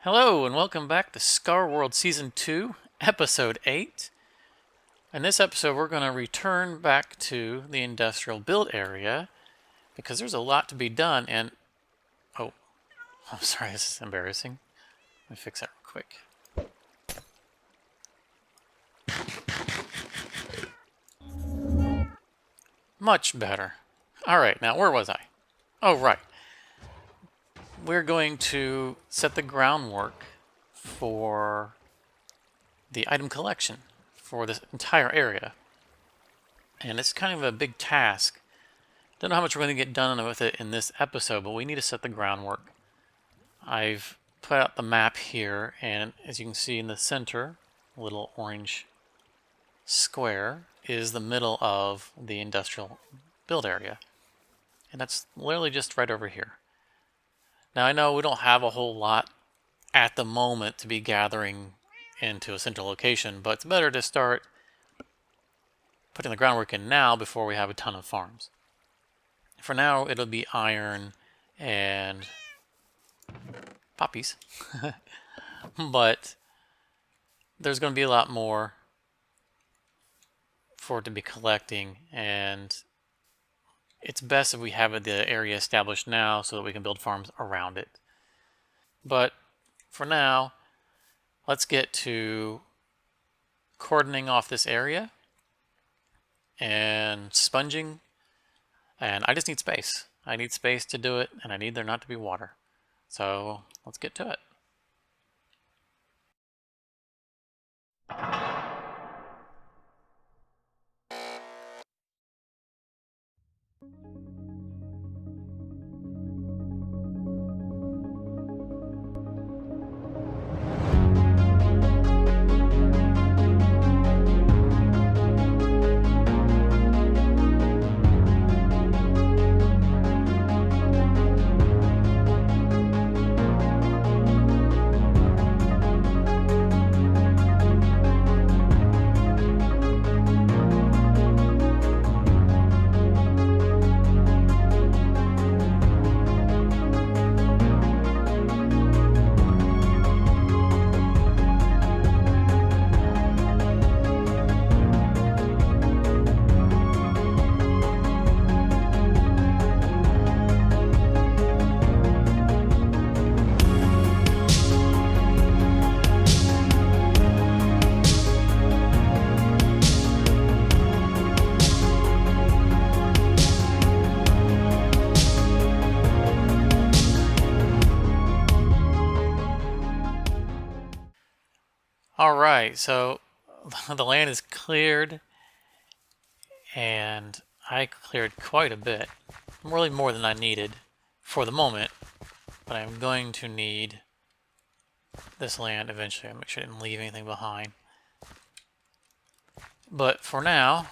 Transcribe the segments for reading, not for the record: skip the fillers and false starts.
Hello and welcome back to Scarworld Season 2, Episode 8. In this episode we're going to return back to the industrial build area because there's a lot to be done and... Oh, I'm sorry, this is embarrassing. Let me fix that real quick. Much better. Alright, now where was I? Oh, right. We're going to set the groundwork for the item collection for this entire area. And it's kind of a big task. Don't know how much we're going to get done with it in this episode, but we need to set the groundwork. I've put out the map here, and as you can see in the center, a little orange square is the middle of the industrial build area. And that's literally just right over here. Now I know we don't have a whole lot at the moment to be gathering into a central location, but it's better to start putting the groundwork in now before we have a ton of farms. For now it'll be iron and poppies, but there's going to be a lot more for it to be collecting, and it's best if we have the area established now so that we can build farms around it. But for now, let's get to cordoning off this area and sponging. And I just need space. I need space to do it, and I need there not to be water. So let's get to it. Alright, so the land is cleared, and I cleared quite a bit. Really more than I needed for the moment, but I'm going to need this land eventually. I'll make sure I didn't leave anything behind. But for now,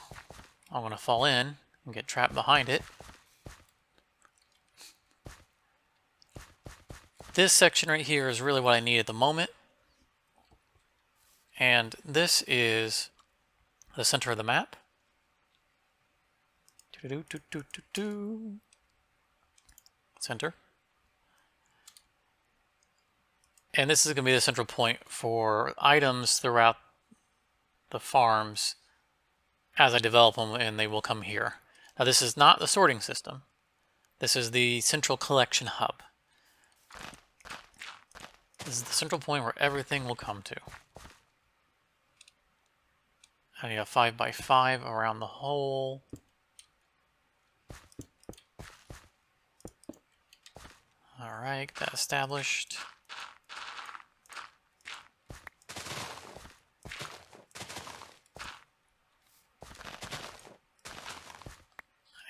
I'm going to fall in and get trapped behind it. This section right here is really what I need at the moment. And this is the center of the map. Center. And this is going to be the central point for items throughout the farms as I develop them, and they will come here. Now this is not the sorting system. This is the central collection hub. This is the central point where everything will come to. I need a 5x5 around the hole. Alright, get that established.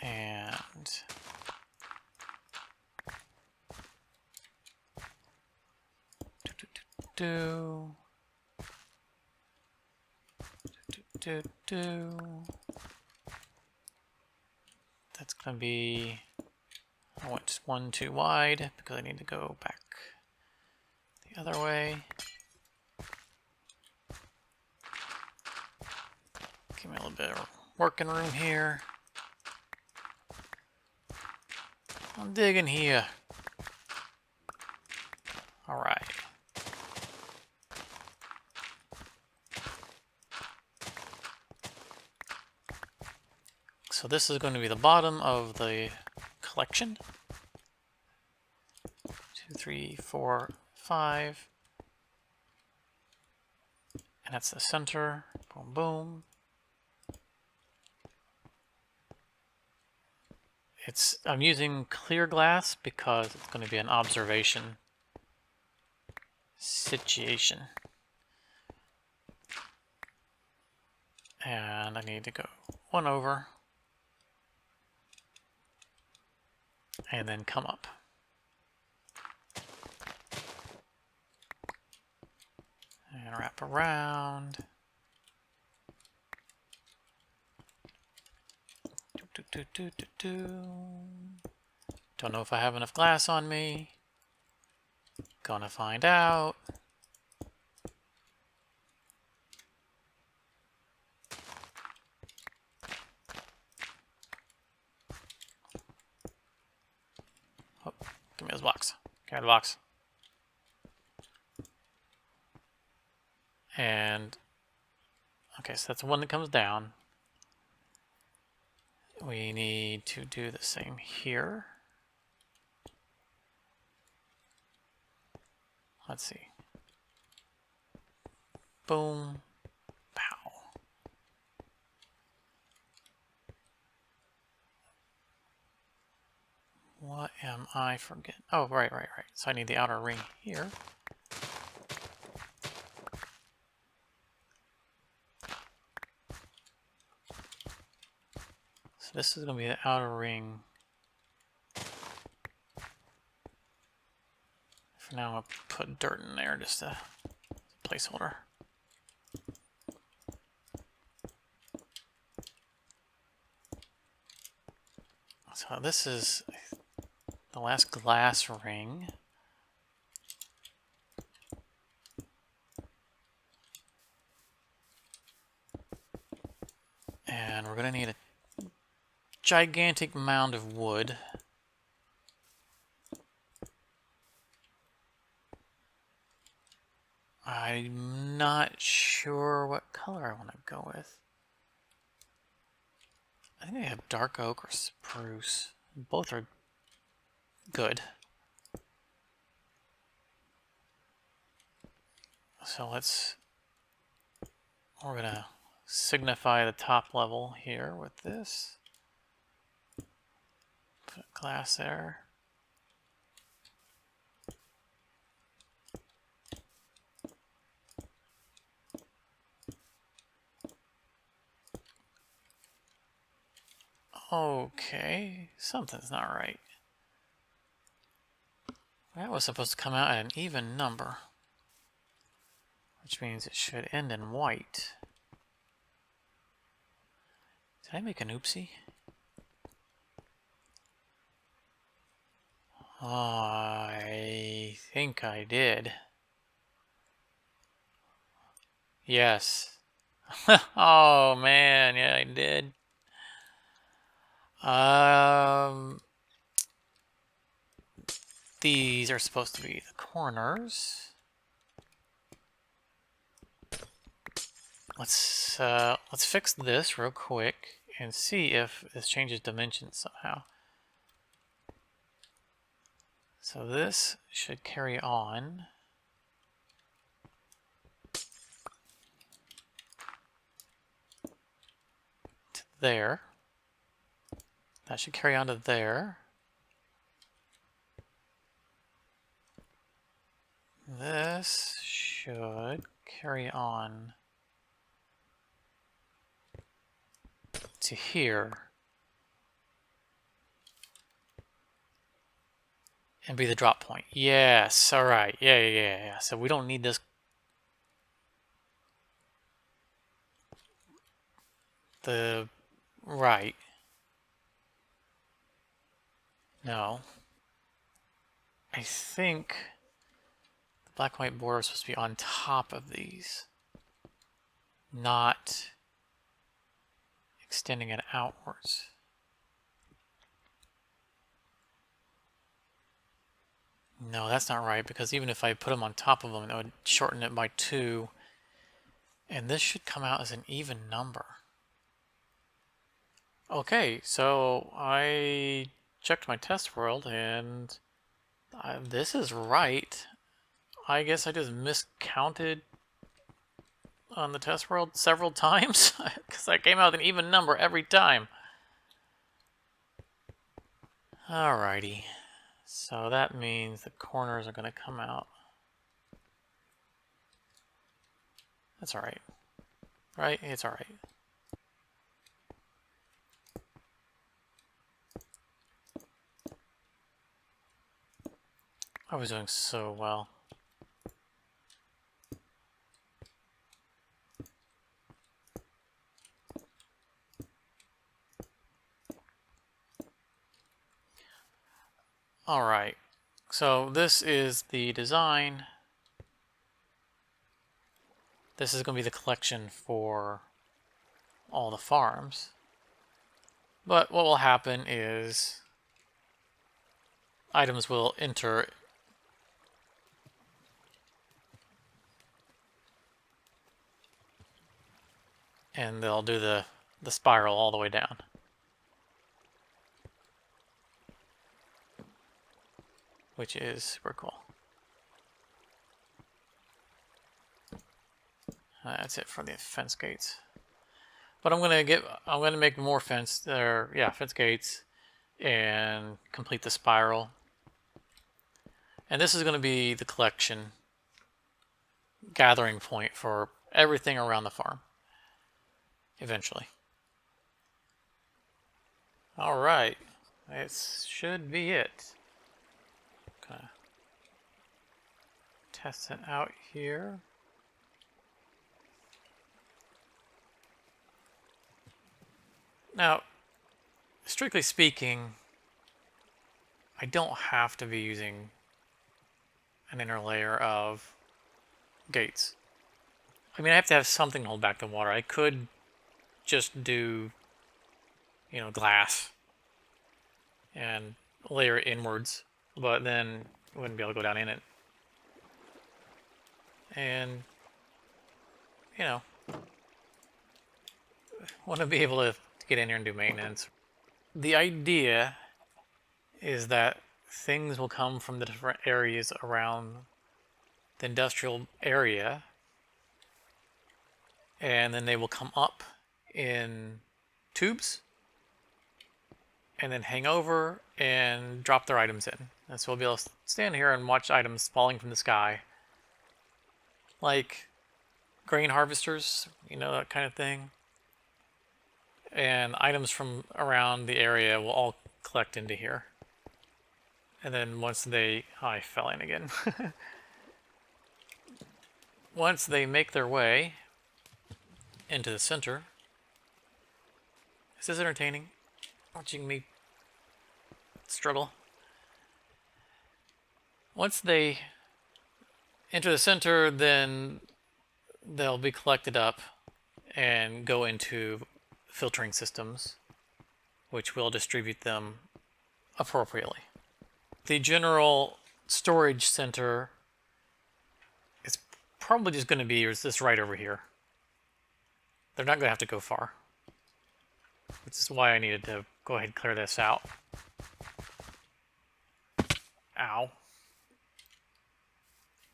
And that's going to be, I went one too wide because I need to go back the other way. Give me a little bit of working room here. I'm digging here. Alright. So this is going to be the bottom of the collection. 2, 3, 4, 5. And that's the center. Boom, boom. I'm using clear glass because it's going to be an observation situation. And I need to go one over and then come up. And wrap around. Don't know if I have enough glass on me. Gonna find out. Oh, give me those blocks. Carry the box. And okay, so that's the one that comes down. We need to do the same here. Let's see. Boom. Pow. What am I forgetting? Oh, right. So I need the outer ring here. So this is going to be the outer ring. For now, I'll put dirt in there just a placeholder. So this is the last glass ring. And we're going to need a gigantic mound of wood. I'm not sure what color I want to go with. I think I have dark oak or spruce. Both are good. So we're gonna signify the top level here with this. Put glass there. Okay, something's not right. That was supposed to come out at an even number, which means it should end in white. Did I make an oopsie? I think I did. Yes. Oh man, yeah, I did. These are supposed to be the corners. Let's fix this real quick and see if this changes dimensions somehow. So this should carry on. To there. That should carry on to there. This should carry on to here. And be the drop point. Yes, alright. Yeah. So we don't need this. Right. No. I think the black and white border is supposed to be on top of these, not extending it outwards. No, that's not right, because even if I put them on top of them, it would shorten it by 2. And this should come out as an even number. Okay, so I checked my test world and this is right. I guess I just miscounted on the test world several times because I came out with an even number every time. Alrighty, so that means the corners are going to come out. That's alright. Right? It's alright. I was doing so well. Alright, so this is the design. This is going to be the collection for all the farms. But what will happen is items will enter and they'll do the spiral all the way down. Which is super cool. That's it for the fence gates. But I'm gonna make more fence gates and complete the spiral. And this is gonna be the collection gathering point for everything around the farm. Eventually. Alright. This should be it. Gonna test it out here. Now, strictly speaking, I don't have to be using an inner layer of gates. I mean, I have to have something to hold back the water. I could just do, you know, glass and layer it inwards, but then I wouldn't be able to go down in it. And, you know, want to be able to get in here and do maintenance. The idea is that things will come from the different areas around the industrial area, and then they will come up in tubes and then hang over and drop their items in. And so we'll be able to stand here and watch items falling from the sky, like grain harvesters, you know, that kind of thing. And items from around the area will all collect into here. And then once they... Oh, I fell in again. Once they make their way into the center... Is this entertaining? Watching me struggle. Once they enter the center, then they'll be collected up and go into filtering systems, which will distribute them appropriately. The general storage center is probably just going to be this right over here. They're not going to have to go far, which is why I needed to go ahead and clear this out. Ow.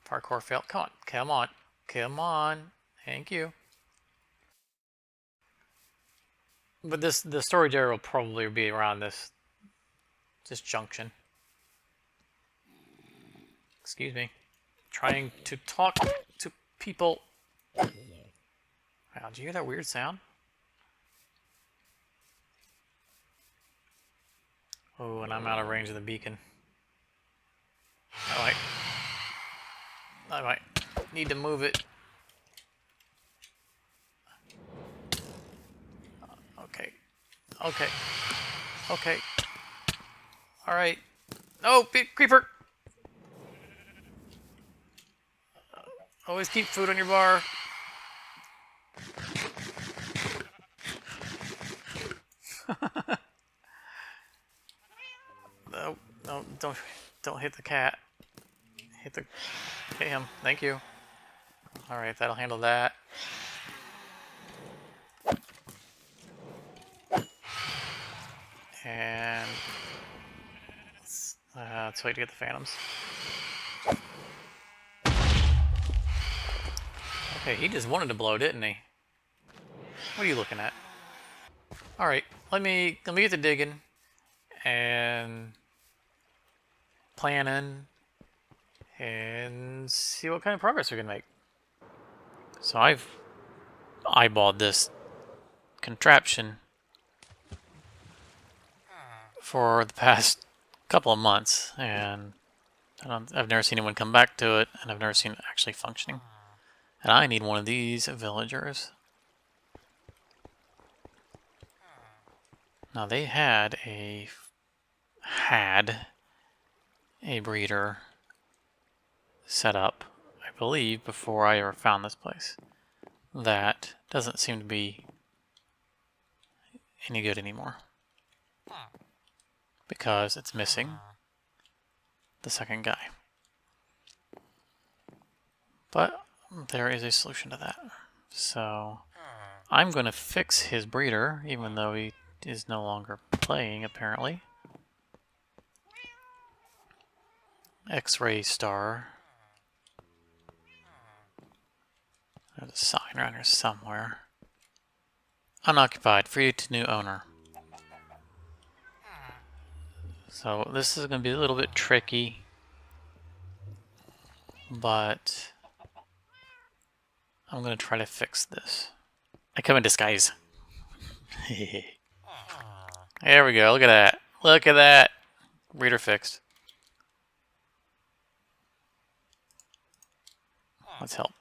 Parkour failed. Come on, come on, come on. Thank you. But the storage area will probably be around this junction. Excuse me. Trying to talk to people. Wow, did you hear that weird sound? Oh, and I'm out of range of the beacon. I might need to move it. Okay. Okay. Okay. Alright. No, big creeper! Always keep food on your bar. No, no, don't hit the cat. Hit him. Thank you. Alright, that'll handle that. And let's wait to get the phantoms. Okay, he just wanted to blow, didn't he? What are you looking at? All right, let me get to digging and planning and see what kind of progress we can make. So I've eyeballed this contraption for the past couple of months, and I've never seen anyone come back to it, and I've never seen it actually functioning. And I need one of these villagers. Now they had a breeder set up, I believe, before I ever found this place. That doesn't seem to be any good anymore, because it's missing the second guy. But there is a solution to that. So I'm going to fix his breeder, even though he is no longer playing, apparently. X-ray star. There's a sign around here somewhere. Unoccupied, free to new owner. So this is going to be a little bit tricky, but I'm going to try to fix this. I come in disguise. There we go, look at that. Look at that. Breeder fixed. Let's help.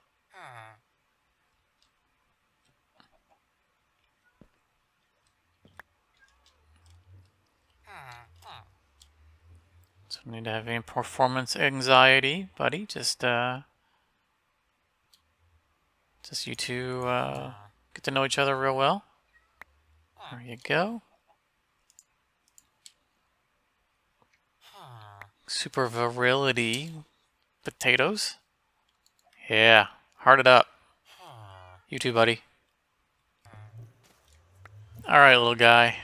So we need to have any performance anxiety, buddy. Just you two get to know each other real well. There you go. Super virility potatoes. Yeah, heart it up. You too, buddy. Alright, little guy.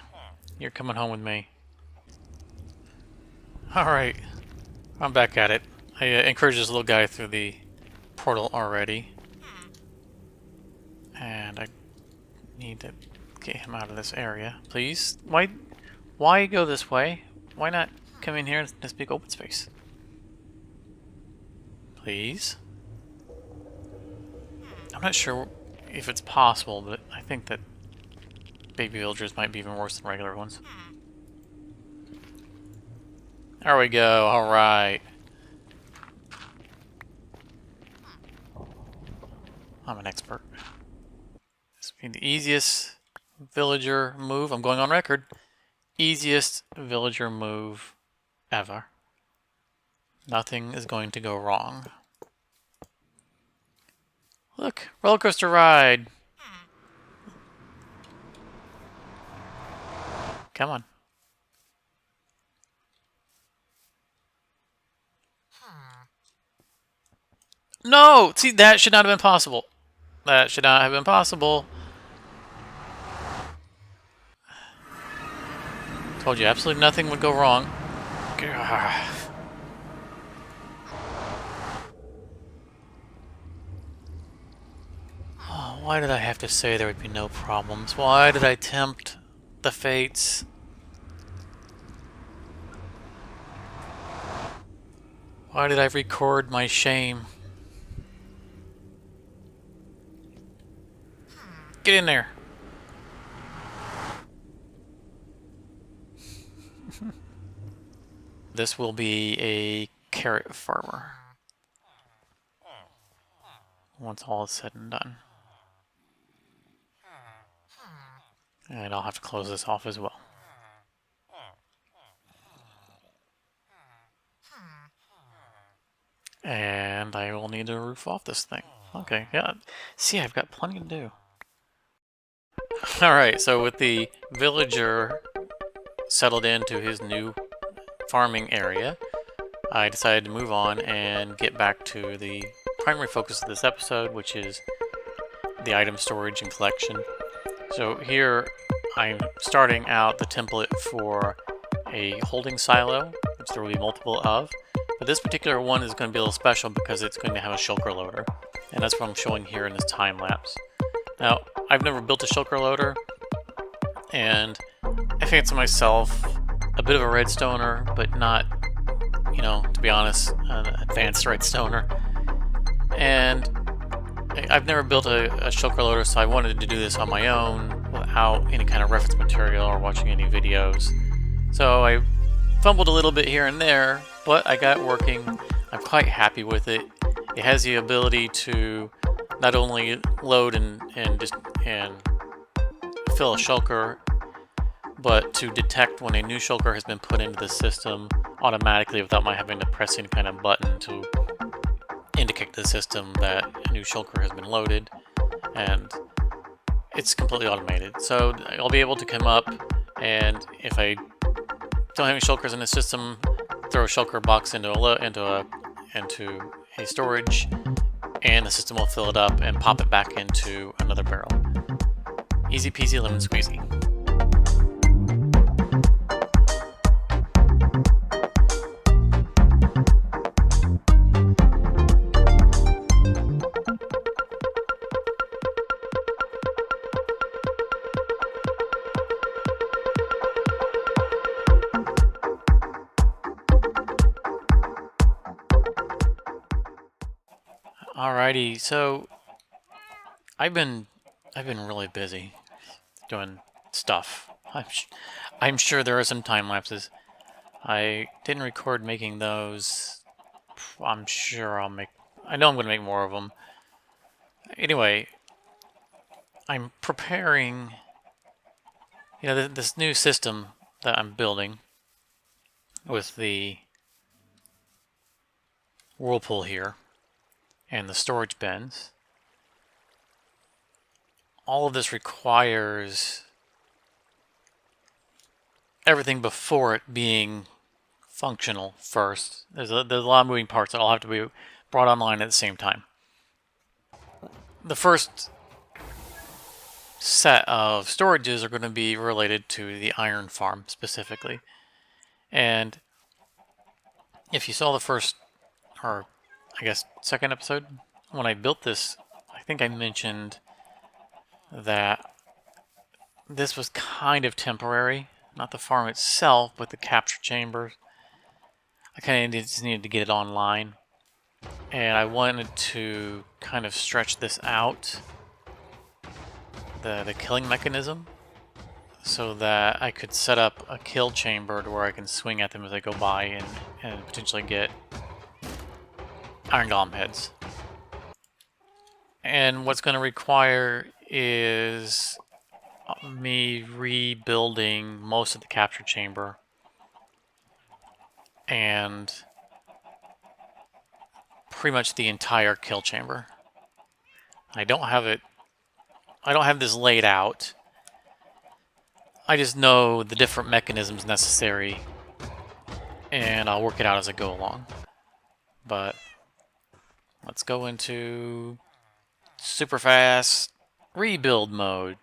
You're coming home with me. Alright. I'm back at it. I encouraged this little guy through the portal already. And I need to get him out of this area. Please? Why go this way? Why not come in here in this big open space? Please? I'm not sure if it's possible, but I think that baby villagers might be even worse than regular ones. There we go, alright. I'm an expert. This will be the easiest villager move. I'm going on record. Easiest villager move ever. Nothing is going to go wrong. Look, roller coaster ride. Come on. No! See, that should not have been possible. That should not have been possible. Told you, absolutely nothing would go wrong. Oh, why did I have to say there would be no problems? Why did I tempt the fates? Why did I record my shame? Get in there. This will be a carrot farmer once all is said and done. And I'll have to close this off as well. And I will need to roof off this thing. Okay, yeah. See, I've got plenty to do. Alright, so with the villager settled into his new farming area, I decided to move on and get back to the primary focus of this episode, which is the item storage and collection. So here I'm starting out the template for a holding silo, which there will be multiple of. But this particular one is going to be a little special because it's going to have a shulker loader. And that's what I'm showing here in this time lapse. Now, I've never built a shulker loader, and I fancy myself a bit of a redstoner, but not, you know, to be honest, an advanced redstoner. And I've never built a shulker loader, so I wanted to do this on my own without any kind of reference material or watching any videos. So I fumbled a little bit here and there, but I got it working. I'm quite happy with it. It has the ability to not only load and fill a shulker, but to detect when a new shulker has been put into the system automatically without my having to press any kind of button to indicate to the system that a new shulker has been loaded, and it's completely automated. So I'll be able to come up, and if I don't have any shulkers in the system, throw a shulker box into a storage, and the system will fill it up and pop it back into another barrel. Easy peasy lemon squeezy. Alrighty, so I've been really busy doing stuff. I'm sure there are some time lapses. I didn't record making those. I'm sure I know I'm going to make more of them. Anyway, I'm preparing, this new system that I'm building with the whirlpool here and the storage bins. All of this requires everything before it being functional first. There's a lot of moving parts that all have to be brought online at the same time. The first set of storages are going to be related to the iron farm specifically. And if you saw the first, or I guess second episode, when I built this, I think I mentioned that this was kind of temporary. Not the farm itself, but the capture chambers. I kind of just needed to get it online. And I wanted to kind of stretch this out, the killing mechanism, so that I could set up a kill chamber to where I can swing at them as I go by and potentially get iron golem heads. And what's going to require is me rebuilding most of the capture chamber and pretty much the entire kill chamber. I don't have this laid out. I just know the different mechanisms necessary, and I'll work it out as I go along. But let's go into super fast rebuild mode.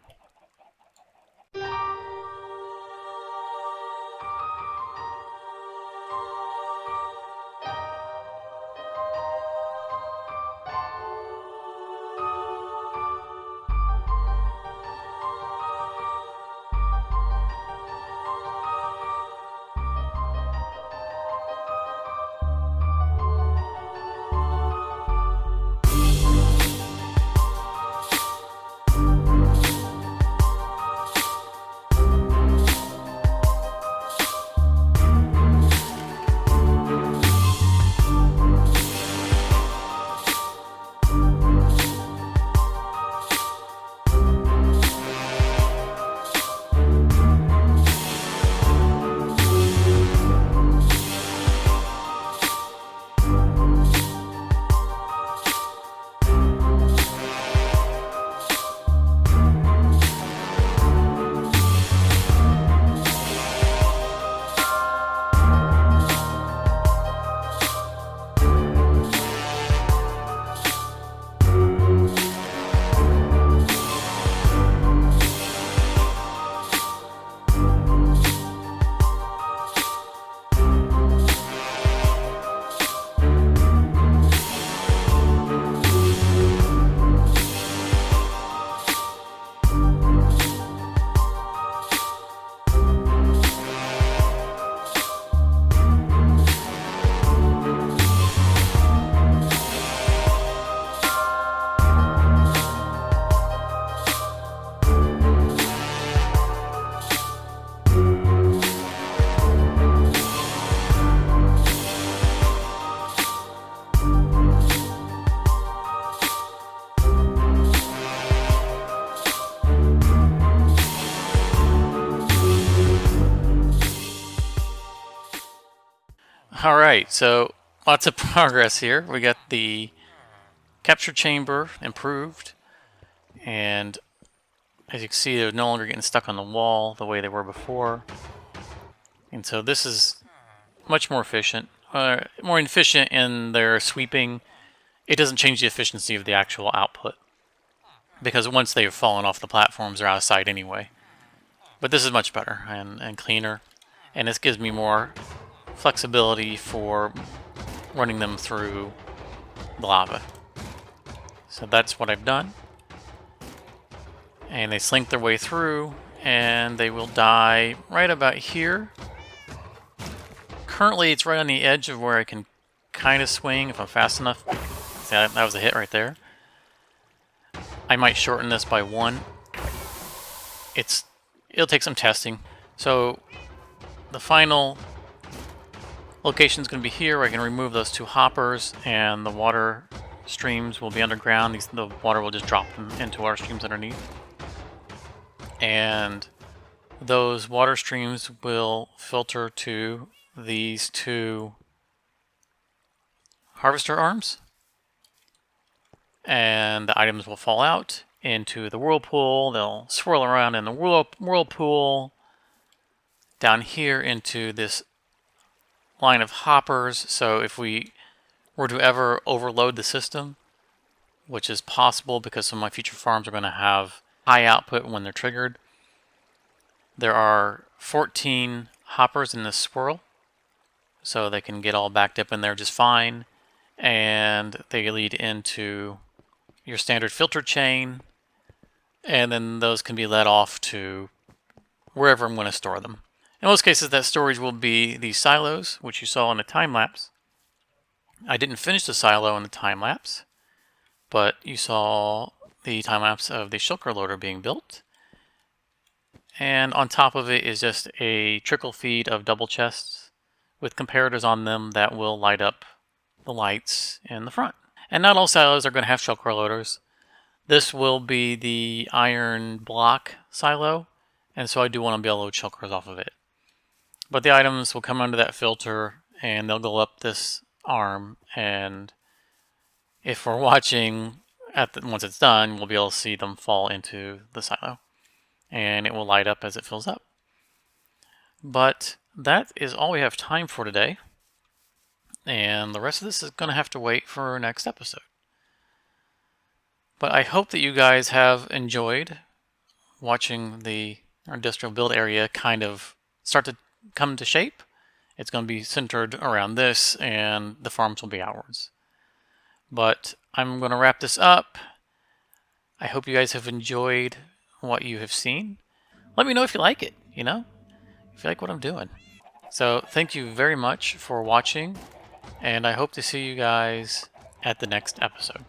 Alright, so lots of progress here. We got the capture chamber improved, and as you can see, they're no longer getting stuck on the wall the way they were before. And so this is much more efficient. More efficient in their sweeping. It doesn't change the efficiency of the actual output, because once they've fallen off the platforms, they're out of sight anyway. But this is much better and cleaner, and this gives me more flexibility for running them through the lava. So that's what I've done. And they slink their way through, and they will die right about here. Currently, it's right on the edge of where I can kind of swing if I'm fast enough. See, that was a hit right there. I might shorten this by 1. It'll take some testing. So the final location is going to be here, where I can remove those 2 hoppers, and the water streams will be underground. The water will just drop them into water streams underneath. And those water streams will filter to these 2 harvester arms, and the items will fall out into the whirlpool. They'll swirl around in the whirlpool down here into this line of hoppers. So if we were to ever overload the system, which is possible because some of my future farms are going to have high output when they're triggered, there are 14 hoppers in this swirl, so they can get all backed up in there just fine, and they lead into your standard filter chain, and then those can be led off to wherever I'm going to store them. In most cases, that storage will be these silos, which you saw in the time-lapse. I didn't finish the silo in the time-lapse, but you saw the time-lapse of the shulker loader being built. And on top of it is just a trickle feed of double chests with comparators on them that will light up the lights in the front. And not all silos are going to have shulker loaders. This will be the iron block silo, and so I do want to be able to load shulkers off of it. But the items will come under that filter, and they'll go up this arm, and if we're watching, once it's done, we'll be able to see them fall into the silo, and it will light up as it fills up. But that is all we have time for today, and the rest of this is going to have to wait for our next episode. But I hope that you guys have enjoyed watching the industrial build area kind of start to come to shape. It's going to be centered around this, and the farms will be outwards. But I'm going to wrap this up. I hope you guys have enjoyed what you have seen. Let me know if you like it, if you like what I'm doing. So thank you very much for watching, and I hope to see you guys at the next episode.